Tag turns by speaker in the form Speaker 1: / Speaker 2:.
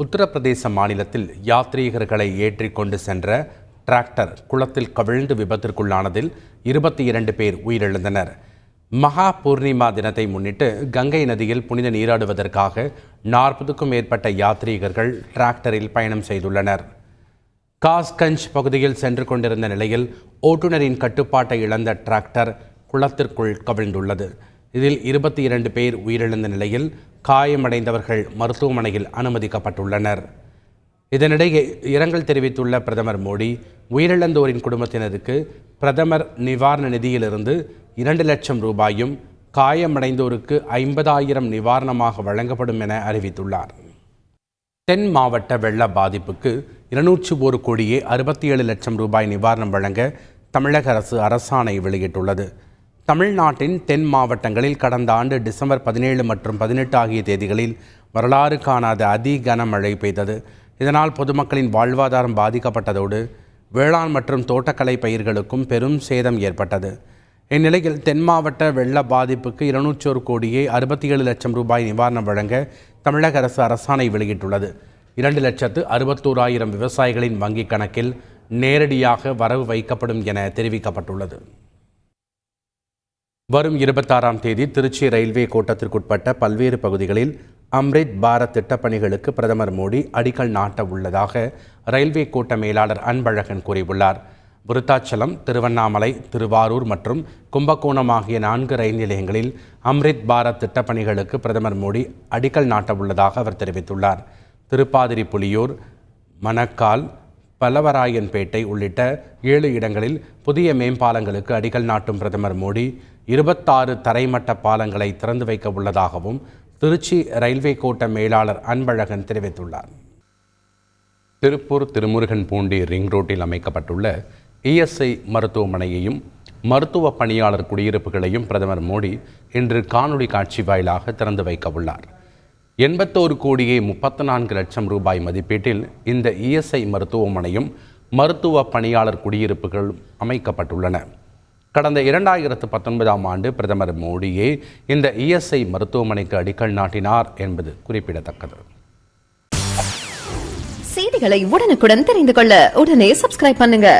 Speaker 1: உத்தரப்பிரதேச மாநிலத்தில் யாத்ரீகர்களை ஏற்றிக்கொண்டு சென்ற டிராக்டர் குளத்தில் கவிழ்ந்து விபத்திற்குள்ளானதில் 22 பேர் உயிரிழந்தனர். மகா பூர்ணிமா தினத்தை முன்னிட்டு கங்கை நதியில் புனித நீராடுவதற்காக 40க்கும் மேற்பட்ட யாத்ரீகர்கள் டிராக்டரில் பயணம் செய்துள்ளனர். காஸ்கஞ்ச் பகுதியில் சென்று கொண்டிருந்த நிலையில் ஓட்டுநரின் கட்டுப்பாட்டை இழந்த டிராக்டர் குளத்திற்குள் கவிழ்ந்துள்ளது. இதில் 22 பேர் உயிரிழந்த நிலையில் காயமடைந்தவர்கள் மருத்துவமனையில் அனுமதிக்கப்பட்டுள்ளனர். இதனிடையே இரங்கல் தெரிவித்துள்ள பிரதமர் மோடி, உயிரிழந்தோரின் குடும்பத்தினருக்கு பிரதமர் நிவாரண நிதியிலிருந்து 2 லட்சம் ரூபாயும் காயமடைந்தோருக்கு 50,000 நிவாரணமாக வழங்கப்படும் என அறிவித்துள்ளார். தென் மாவட்ட வெள்ள பாதிப்புக்கு 201 கோடியே 67 லட்சம் ரூபாய் நிவாரணம் வழங்க தமிழக அரசு அரசாணை வெளியிட்டுள்ளது. தமிழ்நாட்டின் தென் மாவட்டங்களில் கடந்த ஆண்டு டிசம்பர் 17 மற்றும் 18 ஆகிய தேதிகளில் வரலாறு காணாத அதி கனமழை பெய்தது. இதனால் பொதுமக்களின் வாழ்வாதாரம் பாதிக்கப்பட்டதோடு வேளாண் மற்றும் தோட்டக்கலை பயிர்களுக்கும் பெரும் சேதம் ஏற்பட்டது. இந்நிலையில் தென் மாவட்ட வெள்ள பாதிப்புக்கு 201 கோடியே 67 லட்சம் ரூபாய் நிவாரணம் வழங்க தமிழக அரசு அரசாணை வெளியிட்டுள்ளது. 2,61,000 விவசாயிகளின் வங்கிக் கணக்கில் நேரடியாக வரவு வைக்கப்படும் என தெரிவிக்கப்பட்டுள்ளது. வரும் 26ஆம் தேதி திருச்சி ரயில்வே கோட்டத்திற்குட்பட்ட பல்வேறு பகுதிகளில் அம்ரித் பாரத் திட்டப்பணிகளுக்கு பிரதமர் மோடி அடிக்கல் நாட்ட உள்ளதாக ரயில்வே கோட்ட மேலாளர் அன்பழகன் கூறியுள்ளார். விருத்தாச்சலம், திருவண்ணாமலை, திருவாரூர் மற்றும் கும்பகோணம் ஆகிய 4 ரயில் நிலையங்களில் அம்ரித் பாரத் திட்டப்பணிகளுக்கு பிரதமர் மோடி அடிக்கல் நாட்ட உள்ளதாக அவர் தெரிவித்துள்ளார். திருப்பாதிரி புலியூர், மணக்கால், பல்லவராயன்பேட்டை உள்ளிட்ட 7 இடங்களில் புதிய மேம்பாலங்களுக்கு அடிக்கல் நாட்டும் பிரதமர் மோடி 26 தரைமட்ட பாலங்களை திறந்து வைக்க உள்ளதாகவும் திருச்சி ரயில்வே கோட்ட மேலாளர் அன்பழகன் தெரிவித்துள்ளார். திருப்பூர் திருமுருகன் பூண்டி ரிங் ரோட்டில் அமைக்கப்பட்டுள்ள இஎஸ்ஐ மருத்துவமனையையும் மருத்துவ பணியாளர் குடியிருப்புகளையும் பிரதமர் மோடி இன்று காணொலி காட்சி வாயிலாக திறந்து வைக்க உள்ளார். 81 கோடியே 34 லட்சம் ரூபாய் மதிப்பீட்டில் இந்த இஎஸ்ஐ மருத்துவமனையும் மருத்துவ பணியாளர் குடியிருப்புகளும் அமைக்கப்பட்டுள்ளன. கடந்த 2019ஆம் ஆண்டு பிரதமர் மோடியே இந்த இஎஸ்ஐ மருத்துவமனைக்கு அடிக்கல் நாட்டினார் என்பது குறிப்பிடத்தக்கது.
Speaker 2: செய்திகளை உடனுக்குடன் தெரிந்து கொள்ள உடனே சப்ஸ்கிரைப் பண்ணுங்க.